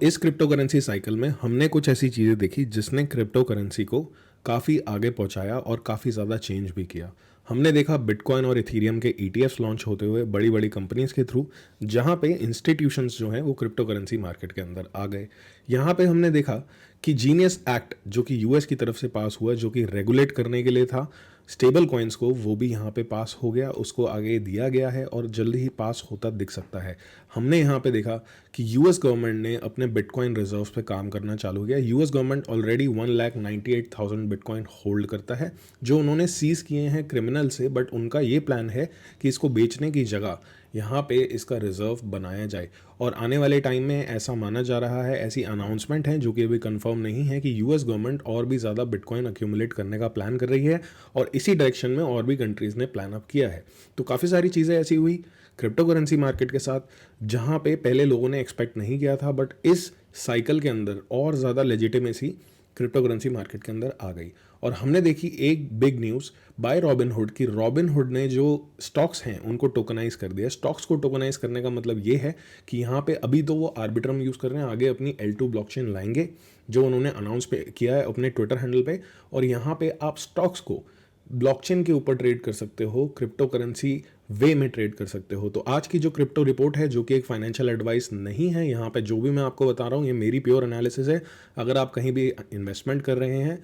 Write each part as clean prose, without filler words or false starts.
इस crypto currency cycle में हमने कुछ ऐसी चीज़ें देखी जिसने क्रिप्टो करेंसी को काफ़ी आगे पहुंचाया और काफ़ी ज़्यादा चेंज भी किया। हमने देखा बिटकॉइन और इथीरियम के ईटीएफ्स लॉन्च होते हुए बड़ी बड़ी कंपनीज के थ्रू, जहां पे इंस्टीट्यूशंस जो हैं वो क्रिप्टो करेंसी मार्केट के अंदर आ गए। यहाँ पे हमने देखा कि जीनियस एक्ट जो कि यूएस की तरफ से पास हुआ, जो कि रेगुलेट करने के लिए था स्टेबल कॉइन्स को, वो भी यहाँ पे पास हो गया, उसको आगे दिया गया है और जल्दी ही पास होता दिख सकता है। हमने यहाँ पे देखा कि यूएस गवर्नमेंट ने अपने बिटकॉइन रिजर्व्स पे काम करना चालू किया। US government already 1,98,000 bitcoin hold करता है, जो उन्होंने सीज किए हैं क्रिमिनल से, बट उनका ये प्लान है कि इसको बेचने की जगह यहाँ पे इसका रिजर्व बनाया जाए। और आने वाले टाइम में ऐसा माना जा रहा है, ऐसी अनाउंसमेंट है जो कि अभी कंफर्म नहीं है, कि यूएस गवर्नमेंट और भी ज़्यादा बिटकॉइन अक्यूमुलेट करने का प्लान कर रही है और इसी डायरेक्शन में और भी कंट्रीज़ ने प्लान अप किया है। तो काफ़ी सारी चीज़ें ऐसी हुई क्रिप्टो करेंसी मार्केट के साथ जहाँ पे पहले लोगों ने एक्सपेक्ट नहीं किया था, बट इस साइकिल के अंदर और ज़्यादा लेजिटिमेसी क्रिप्टो करेंसी मार्केट के अंदर आ गई। और हमने देखी एक बिग न्यूज़ बाय रॉबिनहुड की रॉबिनहुड ने जो स्टॉक्स हैं उनको टोकनाइज कर दिया। स्टॉक्स को टोकनाइज करने का मतलब ये है कि यहाँ पे अभी तो वो आर्बिट्रम यूज़ कर रहे हैं, आगे अपनी L2 ब्लॉकचेन लाएंगे जो उन्होंने अनाउंस पे किया है अपने ट्विटर हैंडल पे। और यहाँ पे आप स्टॉक्स को ब्लॉकचेन के ऊपर ट्रेड कर सकते हो, क्रिप्टो करेंसी वे में ट्रेड कर सकते हो। तो आज की जो क्रिप्टो रिपोर्ट है, जो कि एक फाइनेंशियल एडवाइस नहीं है, यहाँ पे जो भी मैं आपको बता रहा हूँ ये मेरी प्योर एनालिसिस है। अगर आप कहीं भी इन्वेस्टमेंट कर रहे हैं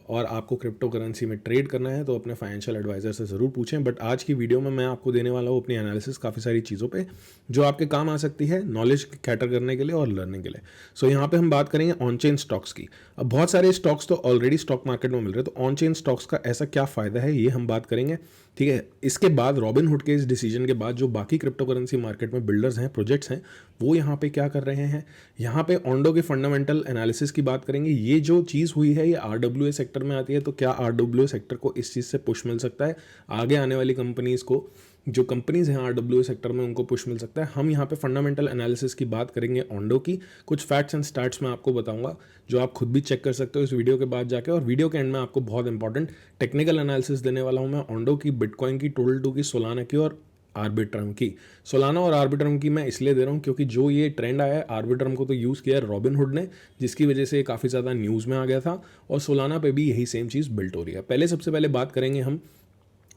और आपको क्रिप्टो करेंसी में ट्रेड करना है तो अपने फाइनेंशियल एडवाइजर से ज़रूर पूछें। बट आज की वीडियो में मैं आपको देने वाला हूँ अपनी एनालिसिस काफ़ी सारी चीज़ों पे जो आपके काम आ सकती है नॉलेज कैटर करने के लिए और लर्निंग के लिए। यहाँ पे हम बात करेंगे ऑन चेन स्टॉक्स की। अब बहुत सारे स्टॉक्स तो ऑलरेडी स्टॉक मार्केट में मिल रहे हैं, तो ऑन चेन स्टॉक्स का ऐसा क्या फ़ायदा है ये हम बात करेंगे, ठीक है। इसके बाद रॉबिनहुड के इस डिसीजन के बाद जो बाकी क्रिप्टो करेंसी मार्केट में बिल्डर्स हैं, प्रोजेक्ट्स हैं, वो यहाँ पे क्या कर रहे हैं। यहाँ पे ऑन्डो के फंडामेंटल एनालिसिस की बात करेंगे। ये जो चीज़ हुई है ये आरडब्ल्यूए सेक्टर में आती है, तो क्या आरडब्ल्यूए सेक्टर को इस चीज़ से पुश मिल सकता है, आगे आने वाली कंपनीज़ को, जो कंपनीज़ हैं आरडब्ल्यूए सेक्टर में, उनको पुश मिल सकता है। हम यहाँ पे फंडामेंटल एनालिसिस की बात करेंगे ऑन्डो की। कुछ फैक्ट्स एंड स्टार्ट्स मैं आपको बताऊंगा जो आप खुद भी चेक कर सकते हो इस वीडियो के बाद जाके। और वीडियो के एंड में आपको बहुत इंपॉर्टेंट टेक्निकल एनालिसिस देने वाला हूँ मैं ऑन्डो की, बिटकॉइन की, टोटल टू की, सोलाना की और आर्बिट्रम की। सोलाना और आर्बिट्रम की मैं इसलिए दे रहा हूँ क्योंकि जो ये ट्रेंड आया है, आर्बिट्रम को तो यूज़ किया है रॉबिनहुड ने, जिसकी वजह से काफ़ी ज़्यादा न्यूज़ में आ गया था, और सोलाना पे भी यही सेम चीज़ बिल्ट हो रही है। पहले सबसे पहले बात करेंगे हम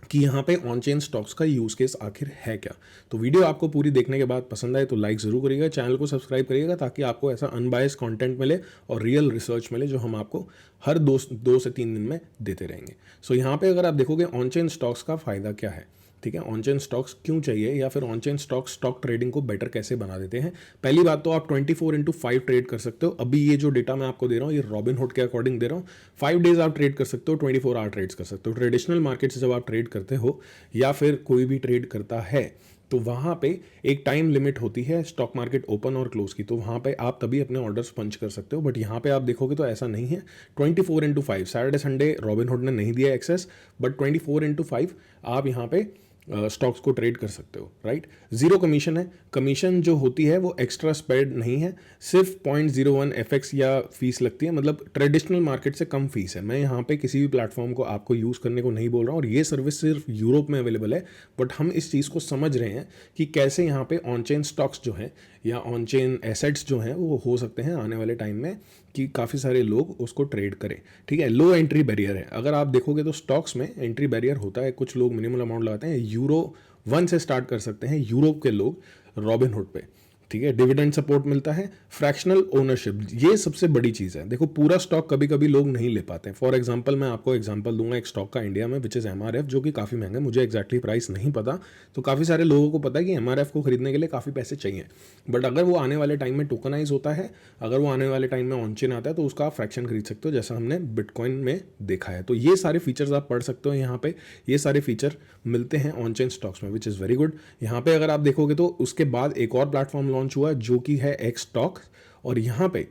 कि यहाँ पे ऑन चेन स्टॉक्स का यूज़ केस आखिर है क्या। तो वीडियो आपको पूरी देखने के बाद पसंद आए तो लाइक ज़रूर करिएगा, चैनल को सब्सक्राइब करिएगा, ताकि आपको ऐसा अनबायस्ड कंटेंट मिले और रियल रिसर्च मिले जो हम आपको हर 2 से 3 दिन में देते रहेंगे। यहाँ पे अगर आप देखोगे ऑन चेन स्टॉक्स का फ़ायदा क्या है, ठीक है, ऑन चेन स्टॉक्स क्यों चाहिए, या फिर ऑन चेन स्टॉक ट्रेडिंग को बेटर कैसे बना देते हैं। पहली बात तो आप 24/5 ट्रेड कर सकते हो। अभी ये जो डेटा मैं आपको दे रहा हूँ ये रॉबिनहुड के अकॉर्डिंग दे रहा हूँ। 5 डेज आप ट्रेड कर सकते हो, 24 आवर ट्रेड्स कर सकते हो। ट्रेडिशनल मार्केट से जब आप ट्रेड करते हो या फिर कोई भी ट्रेड करता है तो वहाँ पे एक टाइम लिमिट होती है स्टॉक मार्केट ओपन और क्लोज की, तो वहाँ पे आप तभी अपने ऑर्डर्स पंच कर सकते हो। बट यहाँ पे आप देखोगे तो ऐसा नहीं है। 24/5 सैटरडे संडे रॉबिनहुड ने नहीं दिया एक्सेस, बट 24/5 आप यहाँ पे स्टॉक्स को ट्रेड कर सकते हो, राइट। जीरो कमीशन है। कमीशन जो होती है वो एक्स्ट्रा स्प्रेड नहीं है, सिर्फ 0.01 एफएक्स या फीस लगती है, मतलब ट्रेडिशनल मार्केट से कम फीस है। मैं यहाँ पे किसी भी प्लेटफॉर्म को आपको यूज़ करने को नहीं बोल रहा हूँ, और ये सर्विस सिर्फ यूरोप में अवेलेबल है। बट हम इस चीज़ को समझ रहे हैं कि कैसे यहाँ पे ऑन चेन स्टॉक्स जो हैं या ऑन चेन एसेट्स जो हैं वो हो सकते हैं आने वाले टाइम में, कि काफ़ी सारे लोग उसको ट्रेड करें, ठीक है। लो एंट्री बैरियर है। अगर आप देखोगे तो स्टॉक्स में एंट्री बैरियर होता है, कुछ लोग मिनिमल अमाउंट लगाते हैं। यूरो 1 से स्टार्ट कर सकते हैं यूरोप के लोग रॉबिनहुड पे, ठीक है। डिविडेंड सपोर्ट मिलता है, फ्रैक्शनल ओनरशिप, ये सबसे बड़ी चीज़ है। देखो पूरा स्टॉक कभी कभी लोग नहीं ले पाते हैं। फॉर एग्जांपल मैं आपको एग्जांपल दूंगा एक स्टॉक का इंडिया में, विच इज़ एमआरएफ, जो कि काफ़ी महंगा है। मुझे एक्जैक्टली प्राइस नहीं पता, तो काफ़ी सारे लोगों को पता है कि एमआरएफ को खरीदने के लिए काफ़ी पैसे चाहिए। बट अगर वो आने वाले टाइम में टोकनाइज होता है, अगर वो आने वाले टाइम में ऑन चेन आता है, तो उसका आप फ्रैक्शन खरीद सकते हो, जैसा हमने बिटकॉइन में देखा है। तो ये सारे फीचर्स आप पढ़ सकते हो यहाँ पे, ये सारे फीचर मिलते हैं ऑन चेन स्टॉक्स में, विच इज़ वेरी गुड। यहाँ पे अगर आप देखोगे तो उसके बाद एक और प्लेटफॉर्म लॉन्च हुआ जो कि है एक्स स्टॉक, और यहाँ पे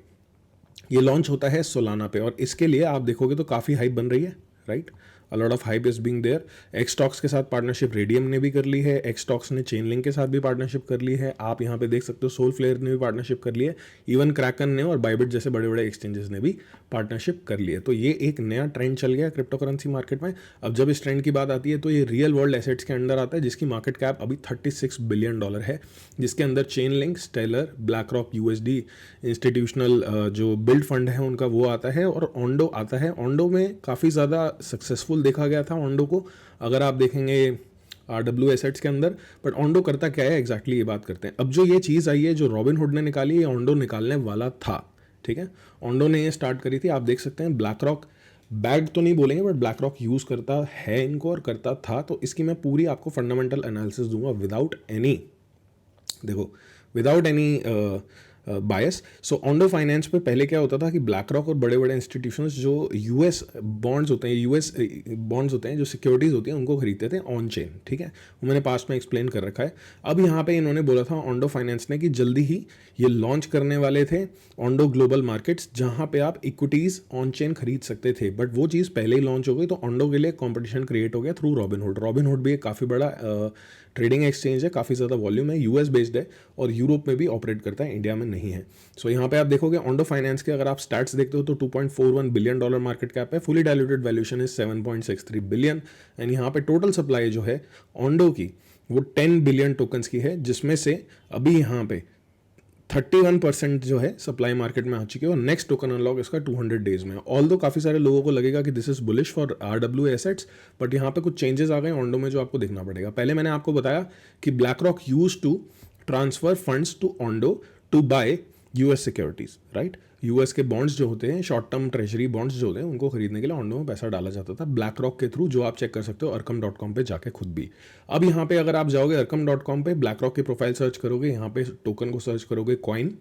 ये लॉन्च होता है सोलाना पे, और इसके लिए आप देखोगे तो काफ़ी हाइप बन रही है, right. A lot of hype is being there. X stocks के साथ पार्टनरशिप रेडियम ने भी कर ली है, एक्स स्टॉक्स ने चेनलिंक के साथ भी पार्टनरशिप कर ली है। आप यहाँ पे देख सकते हो सोल फ्लेयर ने भी पार्टनरशिप कर ली है, इवन क्रैकन ने और बाइबिट जैसे बड़े बड़े एक्सचेंजेस ने भी पार्टनरशिप कर ली है। तो ये एक नया ट्रेंड चल गया क्रिप्टो करेंसी मार्केट में। अब जब इस ट्रेंड की बात आती है तो ये रियल वर्ल्ड एसेट्स के अंडर आता है, जिसकी मार्केट कैप अभी $36 बिलियन है, जिसके अंदर Chainlink, Stellar, BlackRock, USD, institutional जो बिल्ड फंड है उनका वो आता है, और ओंडो आता है। ओंडो में काफ़ी ज़्यादा सक्सेसफुल देखा गया था ओंडो को, अगर आप देखेंगे RW एसेट्स के अंदर। बट ओंडो करता क्या है एग्जैक्टली, ये बात करते हैं। अब जो ये चीज़ आई है जो रॉबिनहुड ने निकाली, ये ओंडो निकालने वाला था, ठीक है। ओंडो ने ये स्टार्ट करी थी, आप देख सकते हैं। ब्लैक रॉक बैग तो नहीं बोलेंगे, बट ब्लैक रॉक यूज़ करता है इनको और करता था। तो इसकी मैं पूरी आपको फंडामेंटल एनालिसिस दूंगा विदाउट एनी, देखो, विदाउट एनी बायस। सो ओंडो फाइनेंस पे पहले क्या होता था कि ब्लैक रॉक और बड़े बड़े इंस्टीट्यूशंस जो यूएस बॉन्ड्स होते हैं, यूएस बॉन्ड्स होते हैं, जो सिक्योरिटीज़ होती हैं, उनको खरीदते थे ऑन चेन, ठीक है। वो मैंने पास्ट में एक्सप्लेन कर रखा है। अब यहाँ पे इन्होंने बोला था ओंडो फाइनेंस ने कि जल्दी ही ये लॉन्च करने वाले थे ओंडो ग्लोबल मार्केट्स, जहाँ पे आप इक्विटीज़ ऑन चेन खरीद सकते थे। बट वो चीज़ पहले ही लॉन्च हो गई, तो ओंडो के लिए कॉम्पिटिशन क्रिएट हो गया थ्रू रॉबिनहुड। रॉबिनहुड भी एक काफ़ी बड़ा ट्रेडिंग एक्सचेंज है, काफ़ी ज़्यादा वॉल्यूम है, यूएस बेस्ड है और यूरोप में भी ऑपरेट करता है, इंडिया में नहीं है। सो यहाँ पे आप देखोगे ओंडो फाइनेंस के अगर आप स्टैट्स देखते हो तो $2.41 बिलियन मार्केट कैप है, fully diluted valuation is 7.63 billion. And यहाँ पे टोटल सप्लाई जो है ओंडो की वो 10 बिलियन टोकन्स की है, जिसमें से अभी यहाँ पे 31% जो है सप्लाई मार्केट में आ चुकी है, और नेक्स्ट टोकन अनलॉक इसका 200 डेज में। ऑल दो काफ़ी सारे लोगों को लगेगा कि this is bullish for RW assets, but यहाँ पे कुछ चेंजेस आ गए ओंडो में जो आपको देखना पड़ेगा। पहले मैंने आपको बताया कि BlackRock use to transfer funds to Ondo to buy US securities, right. US के बॉन्ड्स जो होते हैं, शॉर्ट टर्म ट्रेजरी बॉन्ड्स जो होते हैं, उनको खरीदने के लिए ओंडो में पैसा डाला जाता था ब्लैक रॉक के थ्रू, जो आप चेक कर सकते हो arcam.com पे जाके खुद भी। अब यहाँ पे अगर आप जाओगे arcam.com पे, ब्लैक रॉक की प्रोफाइल सर्च करोगे, यहाँ पे टोकन को सर्च करोगे कॉइन,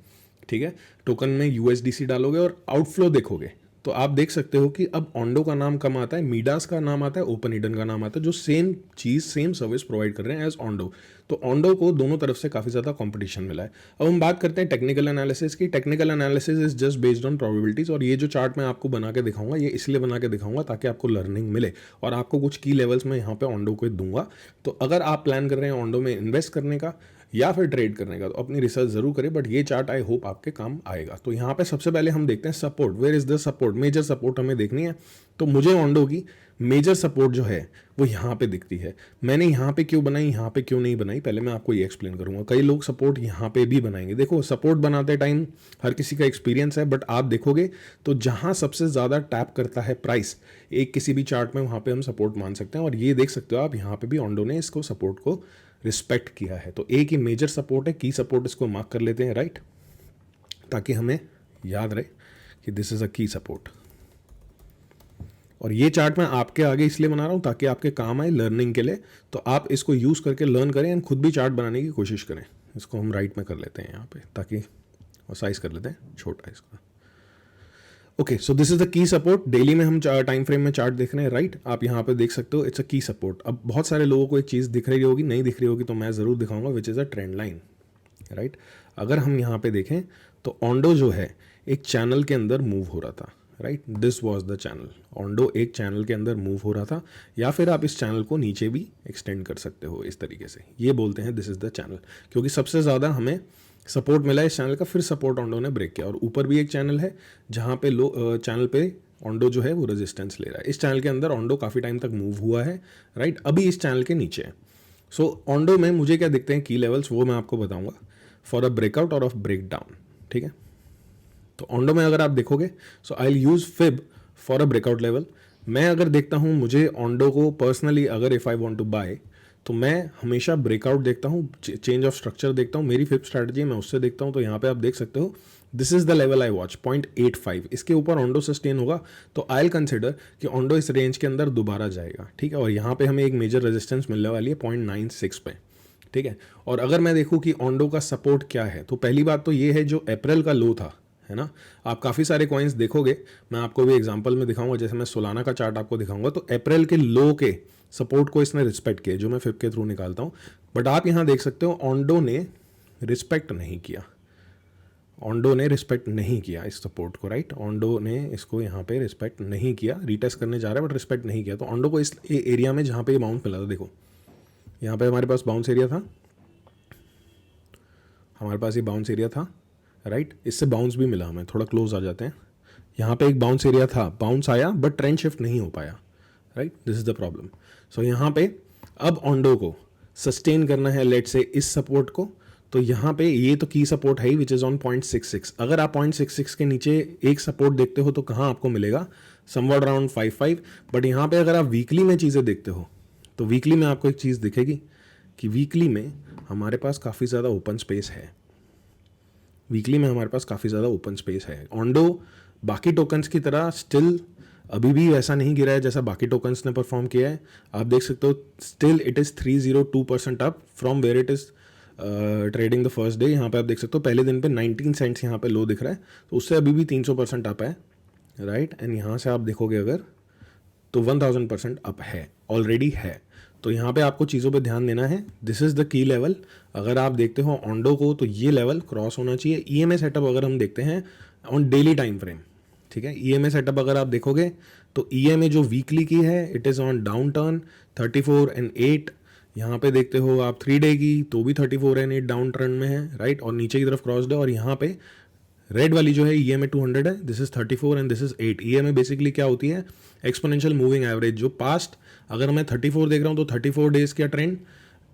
ठीक है, टोकन में USDC डालोगे और आउटफ्लो देखोगे, तो आप देख सकते हो कि अब ओंडो का नाम कम आता है, मीडास का नाम आता है, ओपन ईडन का नाम आता है, जो सेम चीज़ सेम सर्विस प्रोवाइड कर रहे हैं एज ओंडो। तो ओंडो को दोनों तरफ से काफ़ी ज़्यादा कंपटीशन मिला है। अब हम बात करते हैं टेक्निकल एनालिसिस की। Technical analysis is just based on probabilities, और ये जो चार्ट मैं आपको बना के दिखाऊंगा, ये इसलिए बना के दिखाऊंगा ताकि आपको लर्निंग मिले, और आपको कुछ की लेवल्स में यहाँ पे ओंडो को दूंगा। तो अगर आप प्लान कर रहे हैं ओंडो में इन्वेस्ट करने का या फिर ट्रेड करने का, तो अपनी रिसर्च जरूर करें, बट ये चार्ट आई होप आपके काम आएगा। तो यहाँ पे सबसे पहले हम देखते हैं support, where is the support, major support हमें देखनी है। तो मुझे ओंडो की मेजर सपोर्ट जो है वो यहाँ पे दिखती है। मैंने यहाँ पे क्यों बनाई, यहाँ पे क्यों नहीं बनाई, पहले मैं आपको ये एक्सप्लेन करूंगा। कई लोग सपोर्ट यहाँ पे भी बनाएंगे। देखो, सपोर्ट बनाते टाइम हर किसी का एक्सपीरियंस है, बट आप देखोगे तो जहाँ सबसे ज़्यादा टैप करता है प्राइस एक किसी भी चार्ट में, वहाँ पे हम सपोर्ट मान सकते हैं। और ये देख सकते हो आप, यहाँ पे भी ओंडो ने इसको सपोर्ट को रिस्पेक्ट किया है। तो एक ही मेजर सपोर्ट है, की सपोर्ट इसको मार्क कर लेते हैं, राइट, ताकि हमें याद रहे कि दिस इज अ की सपोर्ट। और ये चार्ट मैं आपके आगे इसलिए बना रहा हूं ताकि आपके काम आए लर्निंग के लिए। तो आप इसको यूज करके लर्न करें एंड खुद भी चार्ट बनाने की कोशिश करें। इसको हम राइट में कर लेते हैं यहाँ पे, ताकि और साइज कर लेते हैं छोटा इसका। Okay, so this is the key support. Daily में हम टाइम फ्रेम में चार्ट देख रहे हैं, राइट। आप यहाँ पे देख सकते हो इट्स अ की सपोर्ट। अब बहुत सारे लोगों को एक चीज़ दिख रही होगी, नहीं दिख रही होगी, तो मैं ज़रूर दिखाऊंगा, which is a trend line, right. अगर हम यहाँ पे देखें तो ओंडो जो है एक चैनल के अंदर मूव हो रहा था, right, this was the channel. Ondo एक चैनल के अंदर मूव हो रहा था, या फिर आप इस चैनल को नीचे भी एक्सटेंड कर सकते हो इस तरीके से। ये बोलते हैं दिस इज द चैनल, क्योंकि सबसे ज़्यादा हमें सपोर्ट मिला इस चैनल का, फिर सपोर्ट ओंडो ने ब्रेक किया। और ऊपर भी एक चैनल है जहाँ पे चैनल पे ओंडो जो है वो रेजिस्टेंस ले रहा है। इस चैनल के अंदर ओंडो काफ़ी टाइम तक मूव हुआ है, राइट। अभी इस चैनल के नीचे है। सो ओंडो में मुझे क्या दिखते हैं की लेवल्स, वो मैं आपको बताऊंगा फॉर अ ब्रेकआउट और ऑफ ब्रेक डाउन, ठीक है। तो ओंडो में अगर आप देखोगे, so I will use fib for a breakout level. मैं अगर देखता हूँ, मुझे ओंडो को पर्सनली अगर if I want to buy, तो मैं हमेशा ब्रेकआउट देखता हूँ, चेंज ऑफ स्ट्रक्चर देखता हूँ। मेरी फिफ्थ स्ट्रैटेजी मैं उससे देखता हूँ। तो यहाँ पे आप देख सकते हो this is the level I watch 0.85। इसके ऊपर ओंडो सस्टेन होगा तो आई विल कंसिडर कि ओंडो इस रेंज के अंदर दोबारा जाएगा, ठीक है। और यहाँ पे हमें एक मेजर रेजिस्टेंस मिलने वाली है 0.96 पे, ठीक है। और अगर मैं देखूँ कि ओंडो का सपोर्ट क्या है, तो पहली बात तो ये है जो अप्रैल का लो था, है ना। आप काफ़ी सारे कॉइन्स देखोगे, मैं आपको भी एग्जांपल में दिखाऊंगा, जैसे मैं सोलाना का चार्ट आपको दिखाऊंगा, तो अप्रैल के लो के सपोर्ट को इसने रिस्पेक्ट किया, जो मैं फिप के थ्रू निकालता हूँ। बट आप यहाँ देख सकते हो ओंडो ने रिस्पेक्ट नहीं किया, ओंडो ने रिस्पेक्ट नहीं किया इस सपोर्ट को, राइट। ओंडो ने इसको यहाँ पे रिस्पेक्ट नहीं किया, रीटेस्ट करने जा रहा है बट रिस्पेक्ट नहीं किया। तो ओंडो को इस एरिया में जहाँ पे ये बाउंस मिला था, देखो यहाँ पे हमारे पास बाउंस एरिया था, हमारे पास ये बाउंस एरिया था, राइट। इससे बाउंस भी मिला हमें, थोड़ा क्लोज आ जाते हैं। यहाँ पे एक बाउंस एरिया था, बाउंस आया बट ट्रेंड शिफ्ट नहीं हो पाया, right, this is the problem. So यहाँ पे अब ऑन्डो को सस्टेन करना है लेट से इस सपोर्ट को, तो यहाँ पे ये तो की सपोर्ट है ही विच इज़ ऑन 0.66। अगर आप 0.66 के नीचे एक सपोर्ट देखते हो तो कहाँ आपको मिलेगा, समवॉट अराउंड 55। बट यहाँ पे अगर आप वीकली में चीज़ें देखते हो तो वीकली में आपको एक चीज़ दिखेगी कि वीकली में हमारे पास काफ़ी ज़्यादा ओपन स्पेस है, वीकली में हमारे पास काफ़ी ज़्यादा ओपन स्पेस है। ऑन्डो बाकी टोकन्स की तरह स्टिल अभी भी ऐसा नहीं गिरा है जैसा बाकी टोकन्स ने परफॉर्म किया है। आप देख सकते हो still it is 302% up from where it is trading the first day. यहाँ पे आप देख सकते हो पहले दिन पे 19 सेंट्स यहाँ पे लो दिख रहा है, तो उससे अभी भी 300% अप है, राइट। एंड यहाँ से आप देखोगे अगर तो 1000% अप है, ऑलरेडी है। तो यहाँ पे आपको चीज़ों पे ध्यान देना है, this is the key level. अगर आप देखते हो ऑन्डो को तो ये लेवल क्रॉस होना चाहिए। ईएमए सेटअप अगर हम देखते हैं ऑन डेली टाइम फ्रेम, ठीक है, ईएमए सेटअप अगर आप देखोगे तो ईएमए जो वीकली की है it is on down turn 34 and 8। यहाँ पे देखते हो आप 3 डे की तो भी 34 एंड 8 डाउन ट्रेंड में है, राइट, और नीचे की तरफ क्रॉस्ड है। और यहाँ पे रेड वाली जो है ईएमए 200 है, this is 34 and this is 8। EMA basically क्या होती है, एक्सपोनेंशियल मूविंग एवरेज। जो पास्ट अगर मैं 34 देख रहा हूँ तो 34 डेज का ट्रेंड,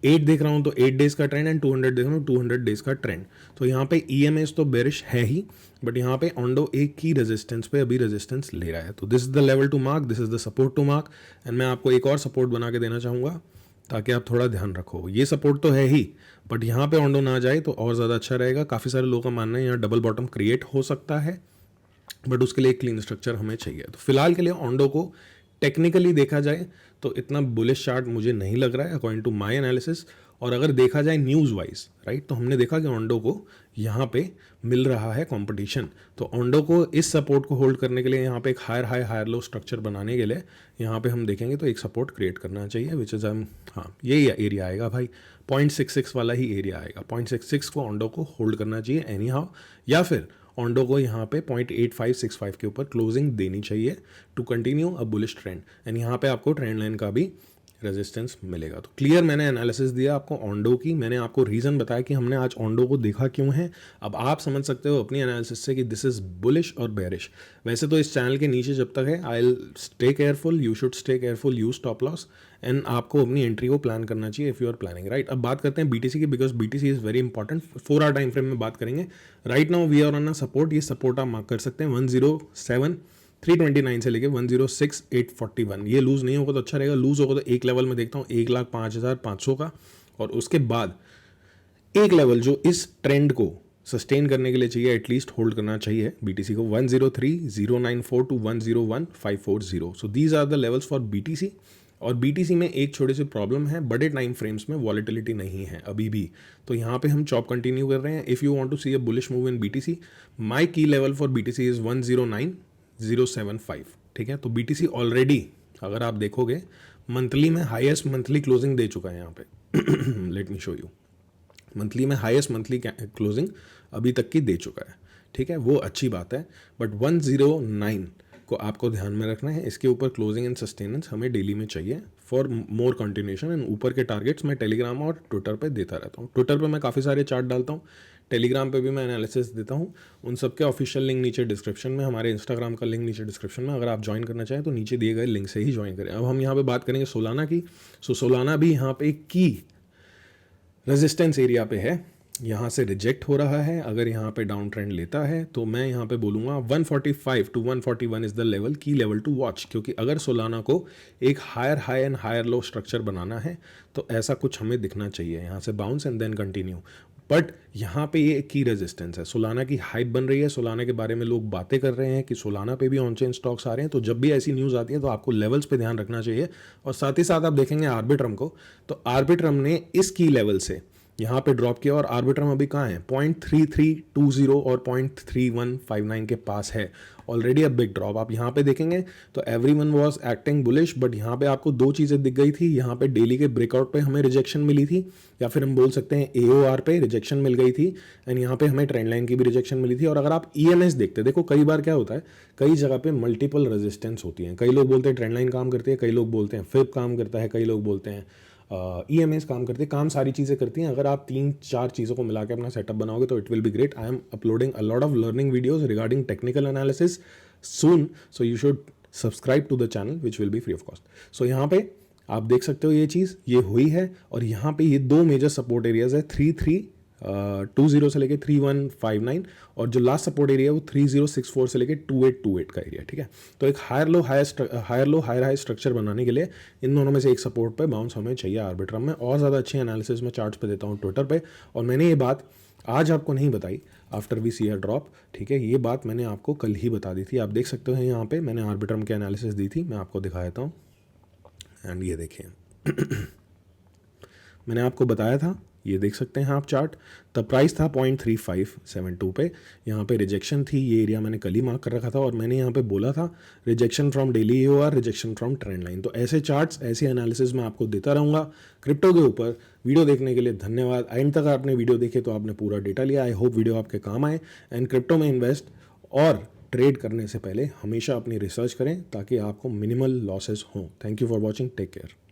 8 देख रहा हूँ तो 8 डेज का ट्रेंड, एंड 200 देख रहा हूँ 200 डेज का ट्रेंड। तो यहाँ पे ईएमए तो बेरिश है ही, बट यहाँ पे ऑन्डो एक की रेजिस्टेंस पे अभी रेजिस्टेंस ले रहा है। तो this is the level to mark, this is the support to mark. And मैं आपको एक और सपोर्ट बना के देना चाहूँगा ताकि आप थोड़ा ध्यान रखो। ये सपोर्ट तो है ही, बट यहाँ पे ऑन्डो ना जाए तो और ज़्यादा अच्छा रहेगा। काफ़ी सारे लोगों का मानना है यहाँ डबल बॉटम क्रिएट हो सकता है, बट उसके लिए एक क्लीन स्ट्रक्चर हमें चाहिए। तो फिलहाल के लिए ऑन्डो को टेक्निकली देखा जाए तो इतना बुलिश चार्ट मुझे नहीं लग रहा है अकॉर्डिंग टू माय एनालिसिस। और अगर देखा जाए न्यूज़ वाइज, राइट, तो हमने देखा कि ऑन्डो को यहाँ पे मिल रहा है कंपटीशन। तो ऑन्डो को इस सपोर्ट को होल्ड करने के लिए यहाँ पे एक higher high higher low structure बनाने के लिए यहाँ पे हम देखेंगे तो एक सपोर्ट क्रिएट करना चाहिए विच इज़ हाँ यही एरिया आएगा भाई, 0.66 वाला ही एरिया आएगा। 0.66 को ऑन्डो को होल्ड करना चाहिए एनी हाउ, या फिर ऑन्डो को यहाँ पे 0.8565 के ऊपर क्लोजिंग देनी चाहिए to continue a bullish trend. And यहाँ पे आपको ट्रेंड लाइन का भी रेजिस्टेंस मिलेगा। तो क्लियर मैंने एनालिसिस दिया आपको ऑन्डो की, मैंने आपको रीज़न बताया कि हमने आज ऑन्डो को देखा क्यों है। अब आप समझ सकते हो अपनी एनालिसिस से कि दिस इज़ बुलिश और बेरिश। वैसे तो इस चैनल के नीचे जब तक है I will stay careful, you should stay careful, use stop loss, and आपको अपनी एंट्री को प्लान करना चाहिए if you are planning, right. अब बात करते हैं बीटीसी की, because BTC is very important. 4 hour time frame में बात करेंगे। Right now we are on a support, ये सपोर्ट आप मार्क कर सकते हैं 107,329 से लेके 106,841। ये लूज़ नहीं होगा तो अच्छा रहेगा, लूज़ होगा तो एक लेवल में देखता हूँ 1,05,500 का, और उसके बाद एक लेवल जो इस ट्रेंड को सस्टेन करने के लिए चाहिए, एटलीस्ट होल्ड करना चाहिए बीटीसी को 103,094 to 101,540। So these are the levels for BTC. और बीटीसी में एक छोटी सी प्रॉब्लम है, बड़े टाइम फ्रेम्स में वॉलेटिलिटी नहीं है अभी भी, तो यहाँ पे हम चॉप कंटिन्यू कर रहे हैं। If you want to see a bullish move in BTC, my key level for BTC is 109,075, ठीक है। तो बीटीसी ऑलरेडी अगर आप देखोगे मंथली में हाईएस्ट मंथली क्लोजिंग दे चुका है यहाँ पे let me show you, monthly में हाईएस्ट मंथली क्लोजिंग अभी तक की दे चुका है, ठीक है, वो अच्छी बात है। बट 109 को आपको ध्यान में रखना है, इसके ऊपर क्लोजिंग एंड सस्टेनेंस हमें डेली में चाहिए फॉर मोर कंटिन्यूशन। एंड ऊपर के टारगेट्स मैं टेलीग्राम और ट्विटर पे देता रहता हूँ। ट्विटर पे मैं काफ़ी सारे चार्ट डालता हूँ, टेलीग्राम पे भी मैं एनालिसिस देता हूँ। उन सब के ऑफिशियल लिंक नीचे डिस्क्रिप्शन में, हमारे इंस्टाग्राम का लिंक नीचे डिस्क्रिप्शन में, अगर आप ज्वाइन करना चाहें तो नीचे दिए गए लिंक से ही ज्वाइन करें। अब हम यहाँ पे बात करेंगे सोलाना की। सो सोलाना भी यहाँ पे की रेजिस्टेंस एरिया पे है, यहाँ से रिजेक्ट हो रहा है। अगर यहाँ पे डाउन ट्रेंड लेता है तो मैं यहाँ पे बोलूँगा 145 to 141 is the level, key level to watch. क्योंकि अगर सोलाना को एक higher high and higher low structure बनाना है तो ऐसा कुछ हमें दिखना चाहिए, यहाँ से bounce and then continue. But यहाँ पे ये की रेजिस्टेंस है, सोलाना की हाइप बन रही है, सोलाना के बारे में लोग बातें कर रहे हैं कि सोलाना पे भी ऑन चेन स्टॉक्स आ रहे हैं। तो जब भी ऐसी न्यूज़ आती है तो आपको लेवल्स पे ध्यान रखना चाहिए। और साथ ही साथ आप देखेंगे आर्बिट्रम को, तो आर्बिट्रम ने इस की लेवल से यहाँ पे ड्रॉप किया, और आर्बिट्रम अभी कहाँ है, 0.3320 और 0.3159 के पास है, ऑलरेडी अ बिग ड्रॉप। आप यहाँ पे देखेंगे तो everyone was acting bullish, but यहाँ पे आपको दो चीज़ें दिख गई थी। यहाँ पे डेली के ब्रेकआउट पे हमें रिजेक्शन मिली थी, या फिर हम बोल सकते हैं AOR पे रिजेक्शन मिल गई थी, एंड यहाँ पे हमें ट्रेंड लाइन की भी रिजेक्शन मिली थी। और अगर आप EMS देखते, देखो कई बार क्या होता है, कई जगह पे मल्टीपल रेजिस्टेंस होती हैं। कई लोग बोलते हैं ट्रेंड लाइन काम करती है, कई लोग बोलते हैं फिब काम करता है, कई लोग बोलते हैं EMS काम करती है। काम सारी चीज़ें करती हैं। अगर आप 3-4 चीज़ों को मिला के अपना सेटअप बनाओगे तो it will be great. I am uploading a lot of learning videos regarding technical analysis, soon, so you should subscribe to the channel which will be free of cost. So यहाँ पे आप देख सकते हो ये चीज़ ये हुई है, और यहाँ पे ये दो मेजर सपोर्ट एरियाज है 3320 से लेके 3159, और जो लास्ट सपोर्ट एरिया है वो 3064 से लेके 2828 का एरिया, ठीक है। तो एक हायर हाई स्ट्रक्चर बनाने के लिए इन दोनों में से एक सपोर्ट पे बाउंस हमें चाहिए आर्बिट्रम में। और ज़्यादा अच्छे एनालिसिस में चार्ट्स पे देता हूँ ट्विटर पे, और मैंने ये बात आज आपको नहीं बताई after we see a drop, ठीक है। ये बात मैंने आपको कल ही बता दी थी। आप देख सकते हो यहाँ पे मैंने आर्बिट्रम की एनालिसिस दी थी, मैं आपको दिखा देता हूँ। एंड ये देखिए मैंने आपको बताया था, ये देख सकते हैं आप चार्ट। द प्राइस था 0.3572 पे, यहाँ पे रिजेक्शन थी, ये एरिया मैंने कल ही मार्क कर रखा था, और मैंने यहाँ पे बोला था rejection from daily EOR, rejection from trend line. तो ऐसे चार्ट्स, ऐसे एनालिसिस मैं आपको देता रहूँगा क्रिप्टो के ऊपर। वीडियो देखने के लिए धन्यवाद। एंड तक आपने वीडियो देखे तो आपने पूरा डेटा लिया। आई होप वीडियो आपके काम आए। एंड क्रिप्टो में इन्वेस्ट और ट्रेड करने से पहले हमेशा अपनी रिसर्च करें ताकि आपको मिनिमल लॉसेस हों। Thank you for watching, take care.